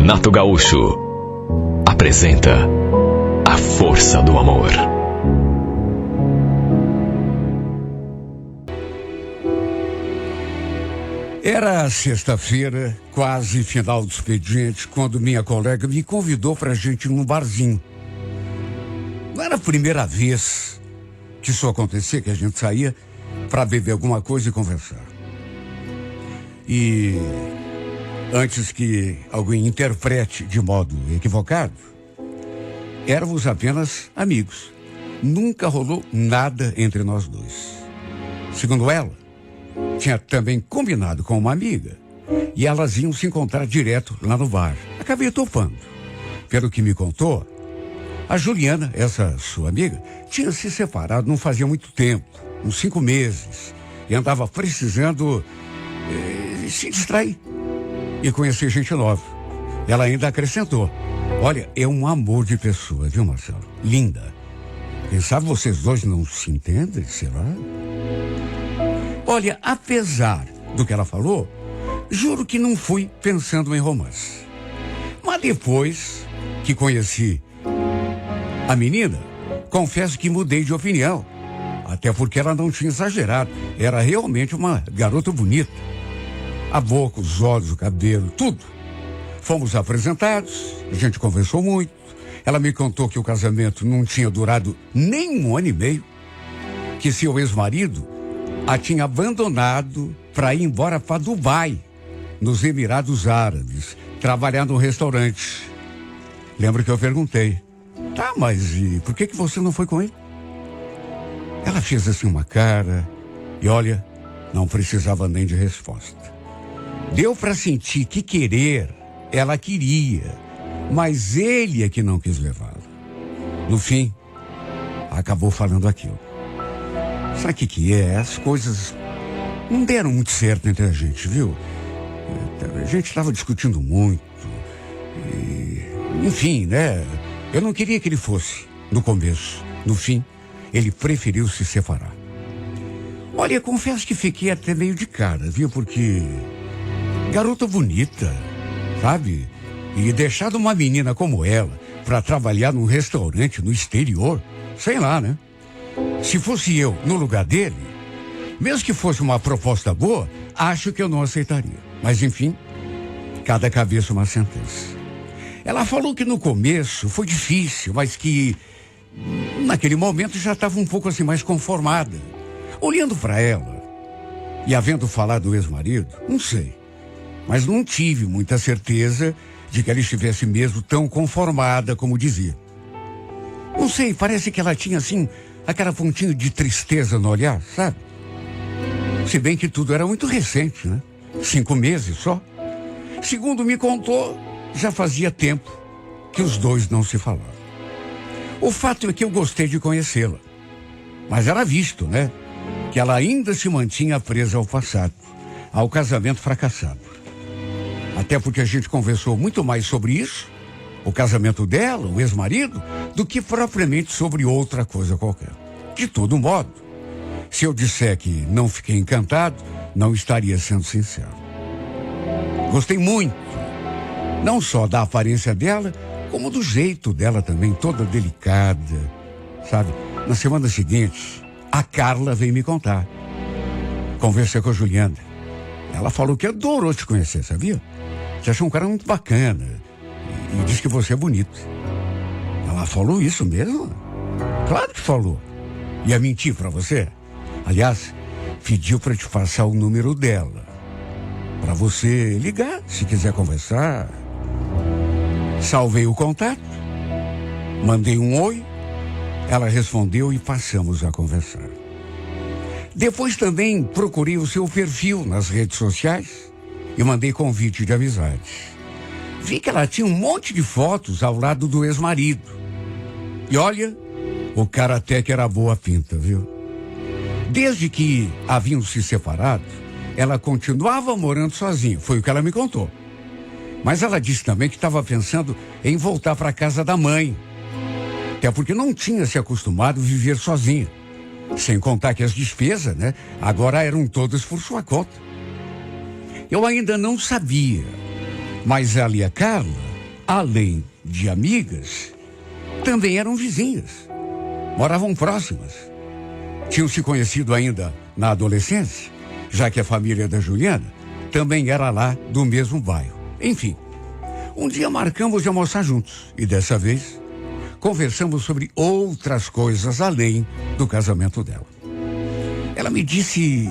Renato Gaúcho apresenta A Força do Amor. Era sexta-feira, quase final do expediente, quando minha colega me convidou para a gente ir num barzinho. Não era a primeira vez que isso acontecia, que a gente saía para beber alguma coisa e conversar. E antes que alguém interprete de modo equivocado, éramos apenas amigos. Nunca rolou nada entre nós dois. Segundo ela, tinha também combinado com uma amiga e elas iam se encontrar direto lá no bar. Acabei topando. Pelo que me contou, a Juliana, essa sua amiga, tinha se separado não fazia muito tempo, uns 5 meses, e andava precisando se distrair e conhecer gente nova. Ela ainda acrescentou: olha, é um amor de pessoa, viu, Marcelo? Linda. Quem sabe vocês dois não se entendem, será? Olha, apesar do que ela falou, juro que não fui pensando em romance. Mas depois que conheci a menina, confesso que mudei de opinião. Até porque ela não tinha exagerado. Era realmente uma garota bonita. A boca, os olhos, o cabelo, tudo. Fomos apresentados, a gente conversou muito. Ela me contou que o casamento não tinha durado nem 1 ano e meio. Que seu ex-marido a tinha abandonado para ir embora para Dubai, nos Emirados Árabes, trabalhar num restaurante. Lembro que eu perguntei: tá, mas e por que você não foi com ele? Ela fez assim uma cara e olha, não precisava nem de resposta. Deu para sentir que querer, ela queria, mas ele é que não quis levá-la. No fim, acabou falando aquilo. Sabe o que é? As coisas não deram muito certo entre a gente, viu? A gente estava discutindo muito. Enfim, né? Eu não queria que ele fosse no começo. No fim, ele preferiu se separar. Olha, eu confesso que fiquei até meio de cara, viu? Porque garota bonita, sabe? E deixar uma menina como ela para trabalhar num restaurante no exterior, sei lá, né? Se fosse eu no lugar dele, mesmo que fosse uma proposta boa, acho que eu não aceitaria. Mas enfim, cada cabeça uma sentença. Ela falou que no começo foi difícil, mas que naquele momento já estava um pouco assim mais conformada. Olhando para ela e havendo falado do ex-marido, não sei, mas não tive muita certeza de que ela estivesse mesmo tão conformada como dizia. Não sei, parece que ela tinha assim aquela pontinha de tristeza no olhar, sabe? Se bem que tudo era muito recente, né? 5 meses só. Segundo me contou, já fazia tempo que os dois não se falavam. O fato é que eu gostei de conhecê-la. Mas era visto, né? Que ela ainda se mantinha presa ao passado, ao casamento fracassado. Até porque a gente conversou muito mais sobre isso, o casamento dela, o ex-marido, do que propriamente sobre outra coisa qualquer. De todo modo, se eu disser que não fiquei encantado, não estaria sendo sincero. Gostei muito, não só da aparência dela, como do jeito dela também, toda delicada, sabe? Na semana seguinte, a Carla veio me contar. Conversei com a Juliana. Ela falou que adorou te conhecer, sabia? Você achou um cara muito bacana e disse que você é bonito. Ela falou isso mesmo? Claro que falou. Ia mentir pra você? Aliás, pediu pra te passar o número dela, pra você ligar se quiser conversar. Salvei o contato, mandei um oi, ela respondeu e passamos a conversar. Depois também procurei o seu perfil nas redes sociais e mandei convite de amizade. Vi que ela tinha um monte de fotos ao lado do ex-marido. E olha, o cara até que era boa pinta, viu? Desde que haviam se separado, ela continuava morando sozinha, foi o que ela me contou. Mas ela disse também que estava pensando em voltar para a casa da mãe. Até porque não tinha se acostumado a viver sozinha. Sem contar que as despesas, né, agora eram todas por sua conta. Eu ainda não sabia, mas ela e a Carla além de amigas, também eram vizinhas. Moravam próximas. Tinham se conhecido ainda na adolescência, já que a família da Juliana também era lá do mesmo bairro. Enfim, um dia marcamos de almoçar juntos e dessa vez conversamos sobre outras coisas além do casamento dela. Ela me disse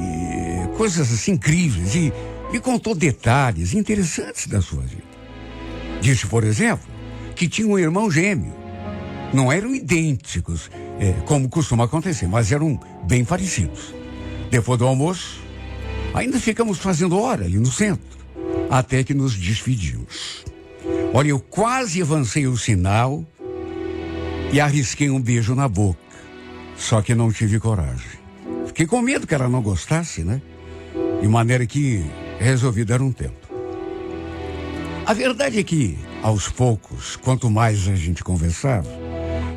coisas assim incríveis e me contou detalhes interessantes da sua vida. Disse, por exemplo, que tinha um irmão gêmeo. Não eram idênticos, como costuma acontecer, mas eram bem parecidos. Depois do almoço, ainda ficamos fazendo hora ali no centro, até que nos despedimos. Olha, eu quase avancei o sinal e arrisquei um beijo na boca, só que não tive coragem. Fiquei com medo que ela não gostasse, né? De maneira que resolvi dar um tempo. A verdade é que, aos poucos, quanto mais a gente conversava,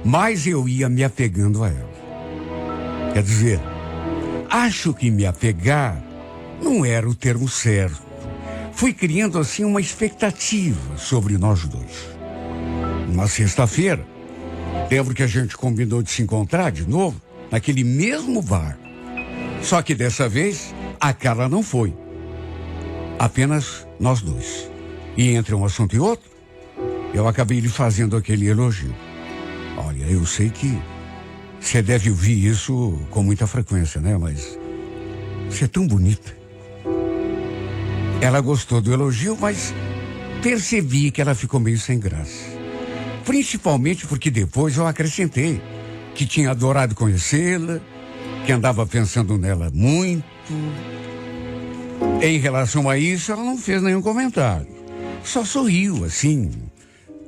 mais eu ia me apegando a ela. Quer dizer, acho que me apegar não era o termo certo. Fui criando assim uma expectativa sobre nós dois. Na sexta-feira, lembro que a gente combinou de se encontrar de novo naquele mesmo bar. Só que dessa vez, a Carla não foi. Apenas nós dois. E entre um assunto e outro, eu acabei lhe fazendo aquele elogio. Olha, eu sei que você deve ouvir isso com muita frequência, né? Mas você é tão bonita. Ela gostou do elogio, mas percebi que ela ficou meio sem graça. Principalmente porque depois eu acrescentei que tinha adorado conhecê-la, que andava pensando nela muito. Em relação a isso, ela não fez nenhum comentário. Só sorriu, assim,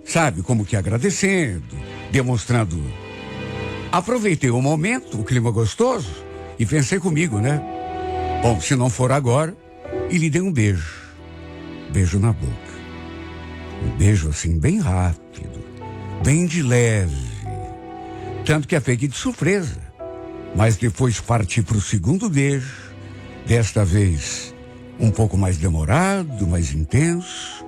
sabe, como que agradecendo, demonstrando. Aproveitei o momento, o clima gostoso, e pensei comigo, né? Bom, se não for agora, e lhe dei um beijo. Beijo na boca. Um beijo, assim, bem rápido, bem de leve. Tanto que a peguei de surpresa. Mas depois parti para o segundo beijo, desta vez um pouco mais demorado, mais intenso.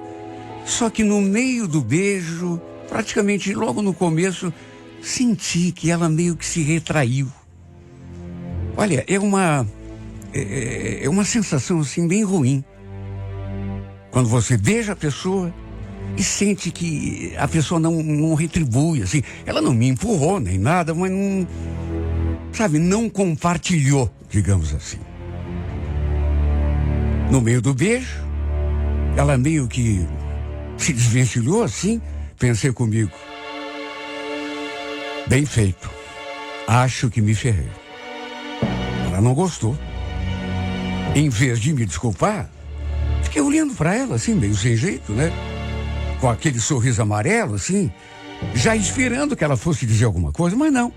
Só que no meio do beijo, praticamente logo no começo, senti que ela meio que se retraiu. Olha, é uma sensação assim bem ruim. Quando você beija a pessoa e sente que a pessoa não retribui, assim. Ela não me empurrou nem nada, mas não, sabe, não compartilhou, digamos assim. No meio do beijo, ela meio que se desvencilhou assim, pensei comigo. Bem feito. Acho que me ferrei. Ela não gostou. Em vez de me desculpar, fiquei olhando para ela assim, meio sem jeito, né? Com aquele sorriso amarelo, assim, já esperando que ela fosse dizer alguma coisa, mas não.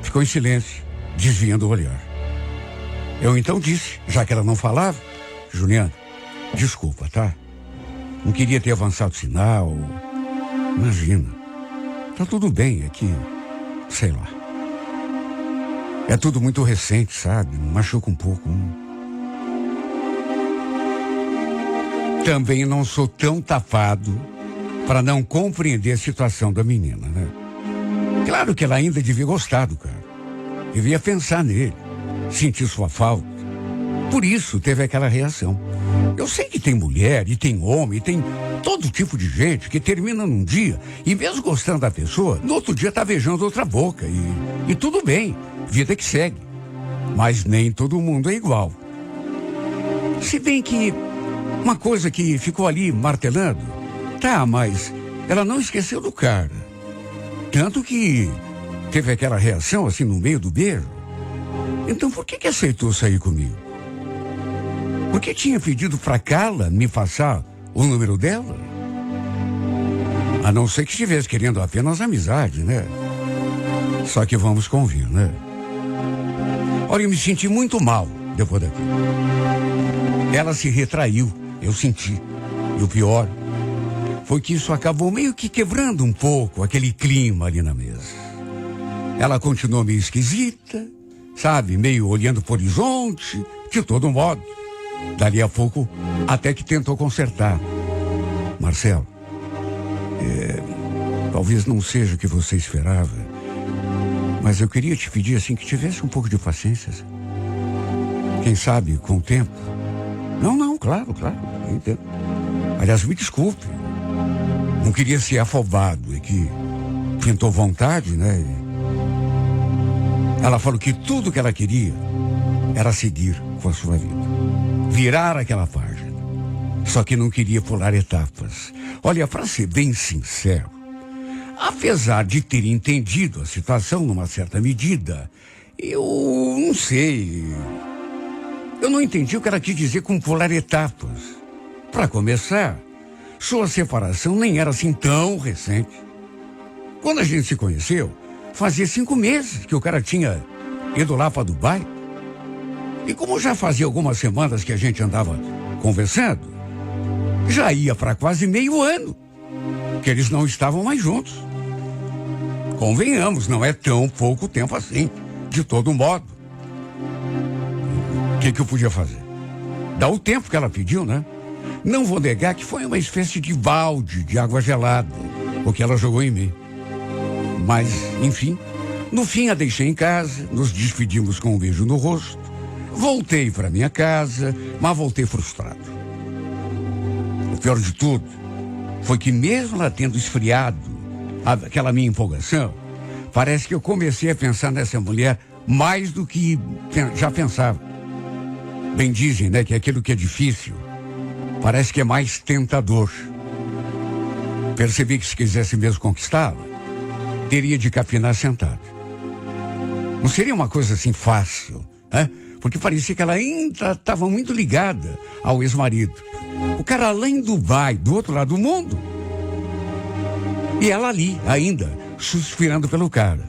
Ficou em silêncio, desviando o olhar. Eu então disse, já que ela não falava, Juliana, desculpa, tá? Não queria ter avançado o sinal. Imagina. Tá tudo bem, é que, sei lá. É tudo muito recente, sabe? Machuca um pouco. Também não sou tão tapado para não compreender a situação da menina, né? Claro que ela ainda devia gostar do cara. Devia pensar nele, sentir sua falta. Por isso teve aquela reação. Eu sei que tem mulher, e tem homem, e tem todo tipo de gente que termina num dia e mesmo gostando da pessoa, no outro dia tá beijando outra boca e tudo bem, vida que segue. Mas nem todo mundo é igual. Se bem que uma coisa que ficou ali martelando, tá, mas ela não esqueceu do cara. Tanto que teve aquela reação assim no meio do beijo. Então por que aceitou sair comigo? Porque tinha pedido pra Carla me passar o número dela? A não ser que estivesse querendo apenas amizade, né? Só que vamos convir, né? Olha, eu me senti muito mal depois daquilo. Ela se retraiu, eu senti. E o pior foi que isso acabou meio que quebrando um pouco aquele clima ali na mesa. Ela continuou meio esquisita, sabe? Meio olhando pro horizonte, de todo modo. Dali a pouco, até que tentou consertar. Marcelo, Talvez não seja o que você esperava, mas eu queria te pedir assim que tivesse um pouco de paciência. Quem sabe, com o tempo. Não, claro, eu entendo. Aliás, me desculpe. Não queria ser afobado, é que pintou vontade, né? Ela falou que tudo que ela queria era seguir com a sua vida. Virar aquela página. Só que não queria pular etapas. Olha, para ser bem sincero, apesar de ter entendido a situação numa certa medida, eu não sei. Eu não entendi o que ela quis dizer com pular etapas. Para começar, sua separação nem era assim tão recente. Quando a gente se conheceu, fazia 5 meses que o cara tinha ido lá para Dubai. E como já fazia algumas semanas que a gente andava conversando, já ia para quase meio ano que eles não estavam mais juntos. Convenhamos, não é tão pouco tempo assim, de todo modo. O que eu podia fazer? Dá o tempo que ela pediu, né? Não vou negar que foi uma espécie de balde de água gelada, o que ela jogou em mim. Mas, enfim, no fim a deixei em casa, nos despedimos com um beijo no rosto, voltei para minha casa, mas voltei frustrado. O pior de tudo foi que mesmo ela tendo esfriado aquela minha empolgação, parece que eu comecei a pensar nessa mulher mais do que já pensava. Bem dizem, né, que aquilo que é difícil parece que é mais tentador. Percebi que se quisesse mesmo conquistá-la, teria de capinar sentado. Não seria uma coisa assim fácil, né? Porque parecia que ela ainda estava muito ligada ao ex-marido. O cara lá em Dubai, do outro lado do mundo. E ela ali, ainda, suspirando pelo cara.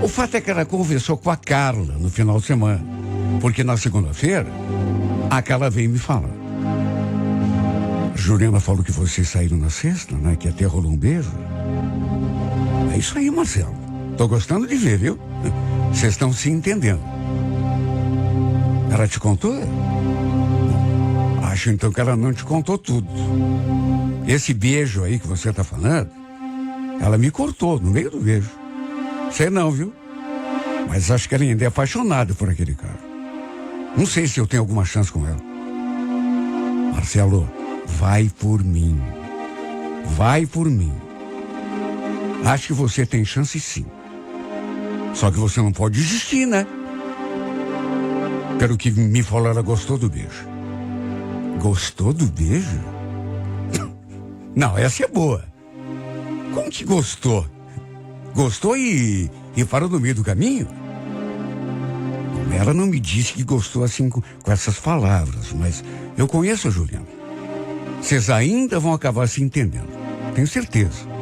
O fato é que ela conversou com a Carla no final de semana. Porque na segunda-feira, a Carla veio me falar. A Juliana falou que vocês saíram na sexta, né? Que até rolou um beijo. É isso aí, Marcelo. Tô gostando de ver, viu? Vocês estão se entendendo. Ela te contou? Acho então que ela não te contou tudo. Esse beijo aí que você tá falando, ela me cortou no meio do beijo. Sei não, viu? Mas acho que ela ainda é apaixonada por aquele cara. Não sei se eu tenho alguma chance com ela. Marcelo, vai por mim. Vai por mim. Acho que você tem chance sim. Só que você não pode desistir, né? Pelo que me falou, ela gostou do beijo. Gostou do beijo? Não, essa é boa. Como que gostou? Gostou e parou no meio do caminho? Ela não me disse que gostou assim com essas palavras, mas eu conheço a Juliana. Vocês ainda vão acabar se entendendo. Tenho certeza.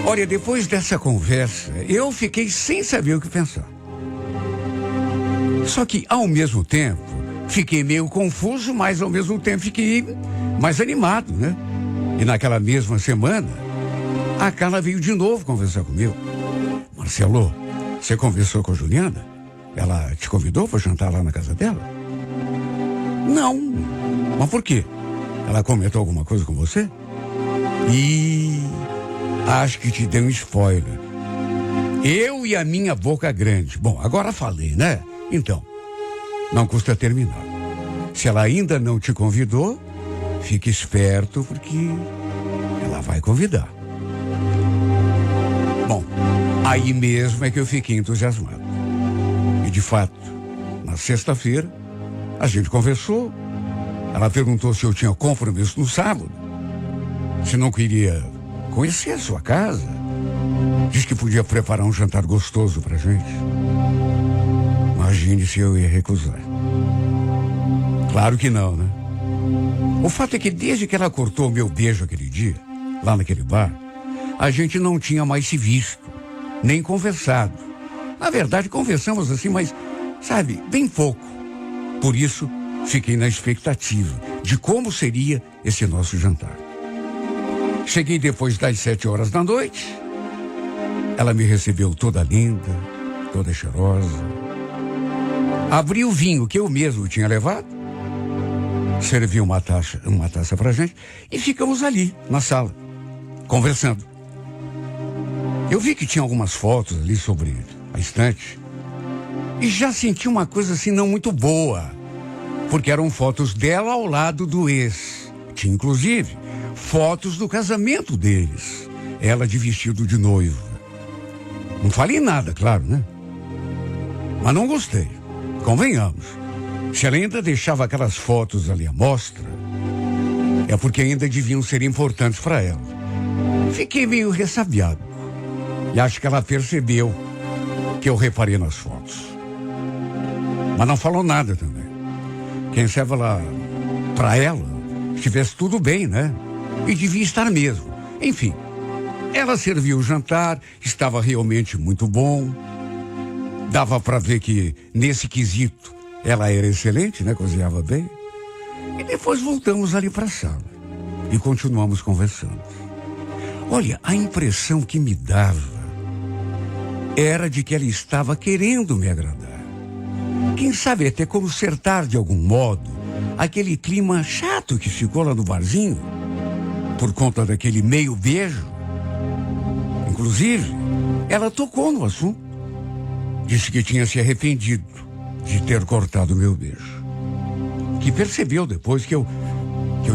Olha, depois dessa conversa, eu fiquei sem saber o que pensar. Só que, ao mesmo tempo, fiquei meio confuso, mas ao mesmo tempo fiquei mais animado, né? E naquela mesma semana, a Carla veio de novo conversar comigo. Marcelo, você conversou com a Juliana? Ela te convidou para jantar lá na casa dela? Não. Mas por quê? Ela comentou alguma coisa com você? Acho que te dei um spoiler. Eu e a minha boca grande. Bom, agora falei, né? Então, não custa terminar. Se ela ainda não te convidou, fique esperto, porque ela vai convidar. Bom, aí mesmo é que eu fiquei entusiasmado. E de fato, na sexta-feira, a gente conversou. Ela perguntou se eu tinha compromisso no sábado. Se não queria conhecer a sua casa. Diz que podia preparar um jantar gostoso pra gente. Imagine se eu ia recusar. Claro que não, né? O fato é que desde que ela cortou o meu beijo aquele dia, lá naquele bar, a gente não tinha mais se visto, nem conversado. Na verdade, conversamos assim, mas, sabe, bem pouco. Por isso, fiquei na expectativa de como seria esse nosso jantar. Cheguei depois das 7 horas da noite. Ela me recebeu toda linda, toda cheirosa. Abri o vinho que eu mesmo tinha levado serviu uma taça pra gente e ficamos ali, na sala, conversando. Eu vi que tinha algumas fotos ali sobre a estante e já senti uma coisa assim não muito boa, porque eram fotos dela ao lado do ex. Tinha inclusive fotos do casamento deles, ela de vestido de noiva. Não falei nada, claro, né? Mas não gostei, convenhamos. Se ela ainda deixava aquelas fotos ali à mostra, é porque ainda deviam ser importantes para ela. Fiquei meio ressabiado. E acho que ela percebeu que eu reparei nas fotos. Mas não falou nada também. Quem sabe ela, para ela, estivesse tudo bem, né? E devia estar mesmo. Enfim, ela serviu o jantar, estava realmente muito bom. Dava para ver que, nesse quesito, ela era excelente, né? Cozinhava bem. E depois voltamos ali para a sala e continuamos conversando. Olha, a impressão que me dava era de que ela estava querendo me agradar. Quem sabe até consertar de algum modo aquele clima chato que ficou lá no barzinho por conta daquele meio beijo. Inclusive, ela tocou no assunto. Disse que tinha se arrependido de ter cortado meu beijo. Que percebeu depois que eu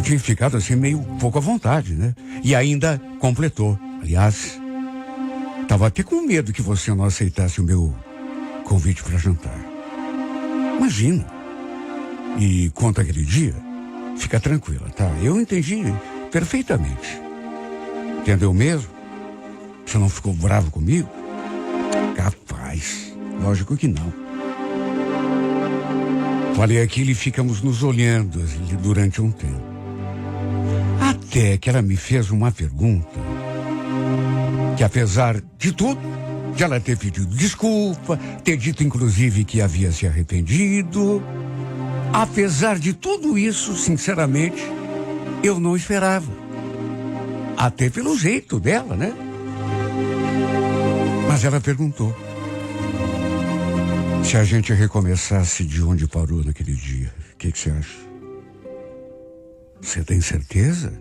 tinha ficado assim meio pouco à vontade, né? E ainda completou. Aliás, estava até com medo que você não aceitasse o meu convite para jantar. Imagina. E quanto àquele dia, fica tranquila, tá? Eu entendi perfeitamente. Entendeu mesmo? Você não ficou bravo comigo? Capaz. Lógico que não. Falei aquilo e ficamos nos olhando durante um tempo. Até que ela me fez uma pergunta que, apesar de tudo, de ela ter pedido desculpa, ter dito inclusive que havia se arrependido, apesar de tudo isso, sinceramente, eu não esperava. Até pelo jeito dela, né? Mas ela perguntou se a gente recomeçasse de onde parou naquele dia. O que você acha? Você tem certeza?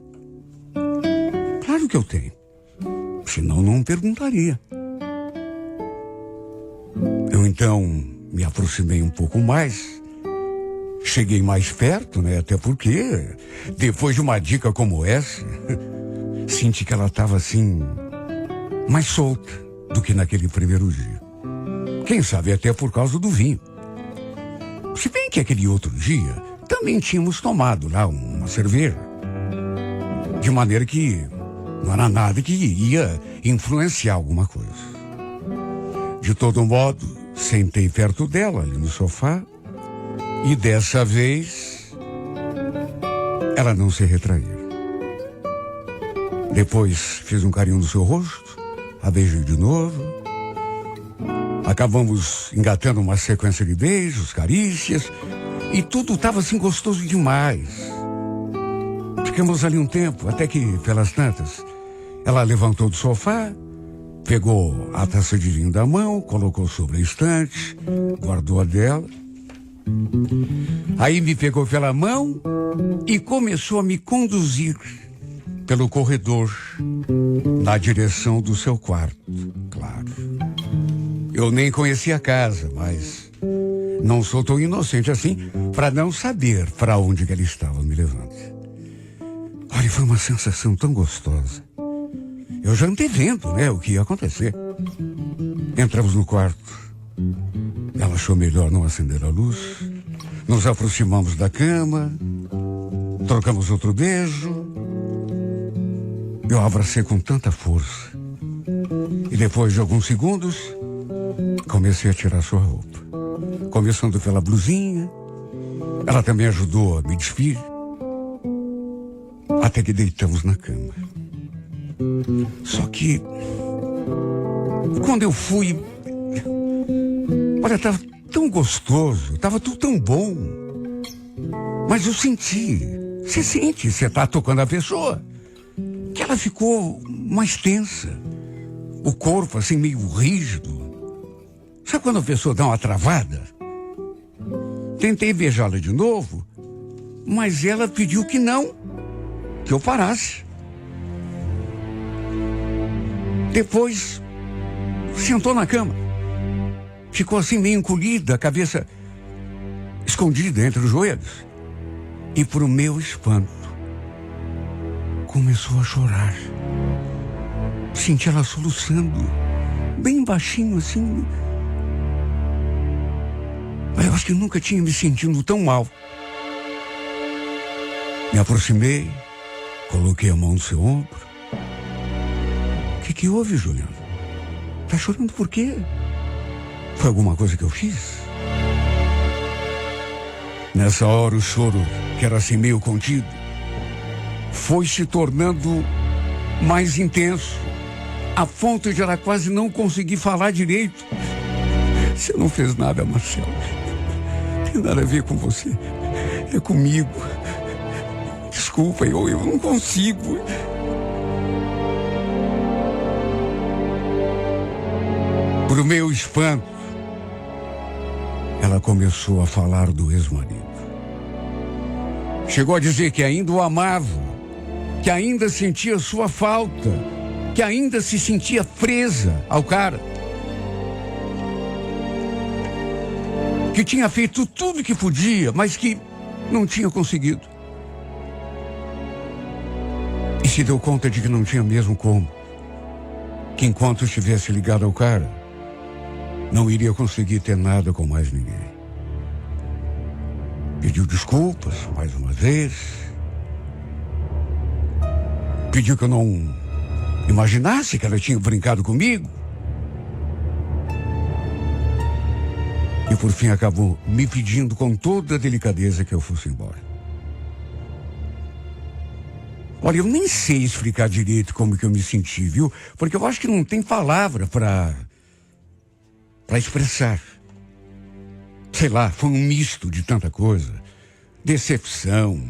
Claro que eu tenho. Senão não perguntaria. Eu então me aproximei um pouco mais. Cheguei mais perto, né? Até porque, depois de uma dica como essa, senti que ela estava assim, mais solta do que naquele primeiro dia. Quem sabe até por causa do vinho. Se bem que aquele outro dia também tínhamos tomado lá uma cerveja. De maneira que não era nada que ia influenciar alguma coisa. De todo modo, sentei perto dela ali no sofá e dessa vez ela não se retraiu. Depois fiz um carinho no seu rosto, a beijei de novo. Acabamos engatando uma sequência de beijos, carícias, e tudo estava assim gostoso demais. Ficamos ali um tempo, até que, pelas tantas, ela levantou do sofá, pegou a taça de vinho da mão, colocou sobre a estante, guardou a dela. Aí me pegou pela mão e começou a me conduzir pelo corredor na direção do seu quarto, claro. Eu nem conhecia a casa, mas não sou tão inocente assim para não saber para onde que ela estava me levando. Olha, foi uma sensação tão gostosa. Eu já antevendo, né, o que ia acontecer. Entramos no quarto. Ela achou melhor não acender a luz. Nos aproximamos da cama. Trocamos outro beijo. Eu a abracei com tanta força. E depois de alguns segundos, comecei a tirar sua roupa. Começando pela blusinha. Ela também ajudou a me despir. Até que deitamos na cama. Só que, quando eu fui, olha, estava tão gostoso, estava tudo tão bom. Mas eu senti, você sente, você está tocando a pessoa, que ela ficou mais tensa. O corpo assim meio rígido. Sabe quando a pessoa dá uma travada? Tentei beijá-la de novo, mas ela pediu que não, que eu parasse. Depois, sentou na cama. Ficou assim meio encolhida, a cabeça escondida entre os joelhos. E para o meu espanto, começou a chorar. Senti ela soluçando, bem baixinho assim. Eu acho que nunca tinha me sentido tão mal. Me aproximei, coloquei a mão no seu ombro. O que houve, Juliana? Tá chorando por quê? Foi alguma coisa que eu fiz? Nessa hora o choro, que era assim meio contido, foi se tornando mais intenso, a ponto de ela quase não conseguir falar direito. Você não fez nada, Marcelo. Não tem nada a ver com você. É comigo. Desculpa, eu não consigo. Pro meu espanto, ela começou a falar do ex-marido. Chegou a dizer que ainda o amava, que ainda sentia sua falta, que ainda se sentia presa ao cara, que tinha feito tudo que podia, mas que não tinha conseguido. E se deu conta de que não tinha mesmo como, que enquanto estivesse ligado ao cara, não iria conseguir ter nada com mais ninguém. Pediu desculpas mais uma vez. Pediu que eu não imaginasse que ela tinha brincado comigo. E por fim acabou me pedindo com toda a delicadeza que eu fosse embora. Olha, eu nem sei explicar direito como que eu me senti, viu? Porque eu acho que não tem palavra para expressar. Sei lá, foi um misto de tanta coisa. Decepção,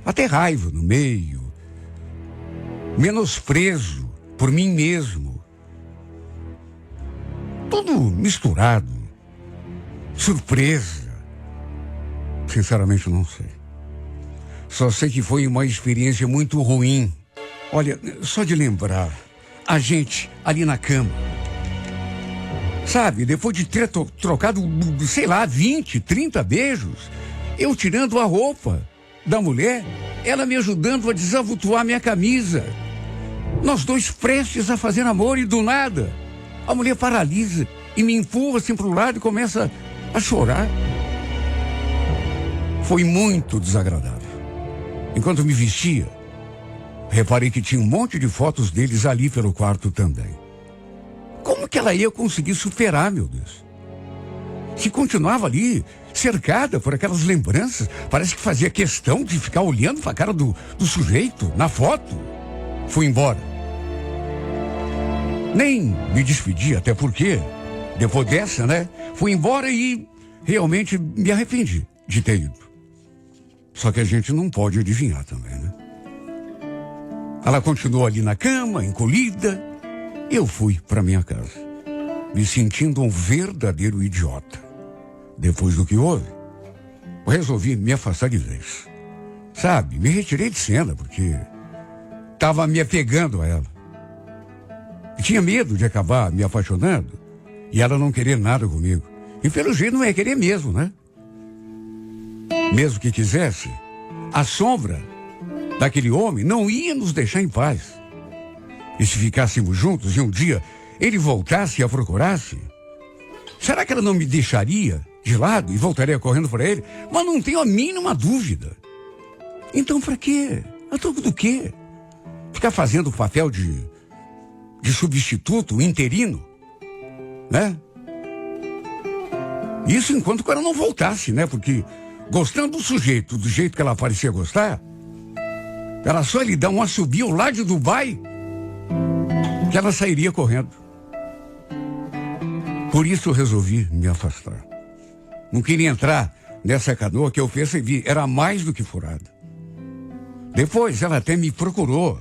até raiva no meio. Menosprezo por mim mesmo. Tudo misturado. Surpresa. Sinceramente, eu não sei. Só sei que foi uma experiência muito ruim. Olha, só de lembrar, a gente ali na cama. Sabe, depois de ter trocado, sei lá, 20, 30 beijos, eu tirando a roupa da mulher, ela me ajudando a desabotoar minha camisa. Nós dois prestes a fazer amor e do nada, a mulher paralisa e me empurra assim pro lado e começa a chorar. Foi muito desagradável. Enquanto me vestia, reparei que tinha um monte de fotos deles ali pelo quarto também. Como que ela ia conseguir superar, meu Deus? Se continuava ali, cercada por aquelas lembranças, parece que fazia questão de ficar olhando para a cara do sujeito na foto. Fui embora. Nem me despedi, até porque, depois dessa, né? Fui embora e realmente me arrependi de ter ido. Só que a gente não pode adivinhar também, né? Ela continuou ali na cama, encolhida. Eu fui para minha casa, me sentindo um verdadeiro idiota. Depois do que houve, eu resolvi me afastar de vez. Sabe, me retirei de cena porque estava me apegando a ela. E tinha medo de acabar me apaixonando e ela não querer nada comigo. E pelo jeito não ia querer mesmo, né? Mesmo que quisesse, a sombra daquele homem não ia nos deixar em paz. E se ficássemos juntos e um dia ele voltasse e a procurasse, será que ela não me deixaria de lado e voltaria correndo para ele? Mas não tenho a mínima dúvida. Então para quê? A troco do quê? Ficar fazendo o papel de substituto interino, né? Isso enquanto o cara não voltasse, né? Porque gostando do sujeito, do jeito que ela parecia gostar, era só ele dar um assobio lá de Dubai que ela sairia correndo. Por isso eu resolvi me afastar. Não queria entrar nessa canoa que eu percebi era mais do que furada. Depois ela até me procurou.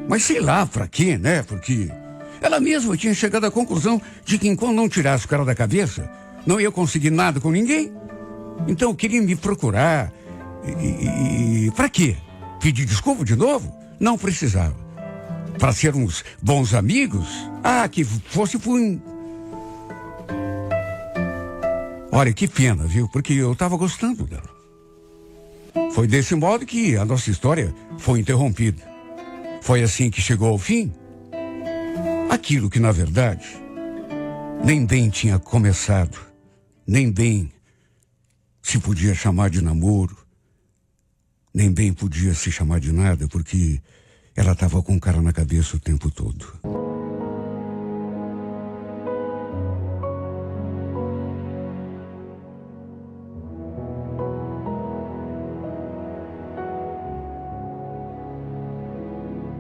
Mas sei lá pra quê, né? Porque ela mesma tinha chegado à conclusão de que enquanto não tirasse o cara da cabeça, não ia conseguir nada com ninguém. Então queria me procurar E pra quê? Pedir desculpa de novo? Não precisava. Para sermos bons amigos? Que fosse por... Olha, que pena, viu? Porque eu estava gostando dela. Foi desse modo que a nossa história foi interrompida. Foi assim que chegou ao fim. Aquilo que, na verdade, nem bem tinha começado, nem bem se podia chamar de namoro, nem bem podia se chamar de nada, porque ela estava com o cara na cabeça o tempo todo.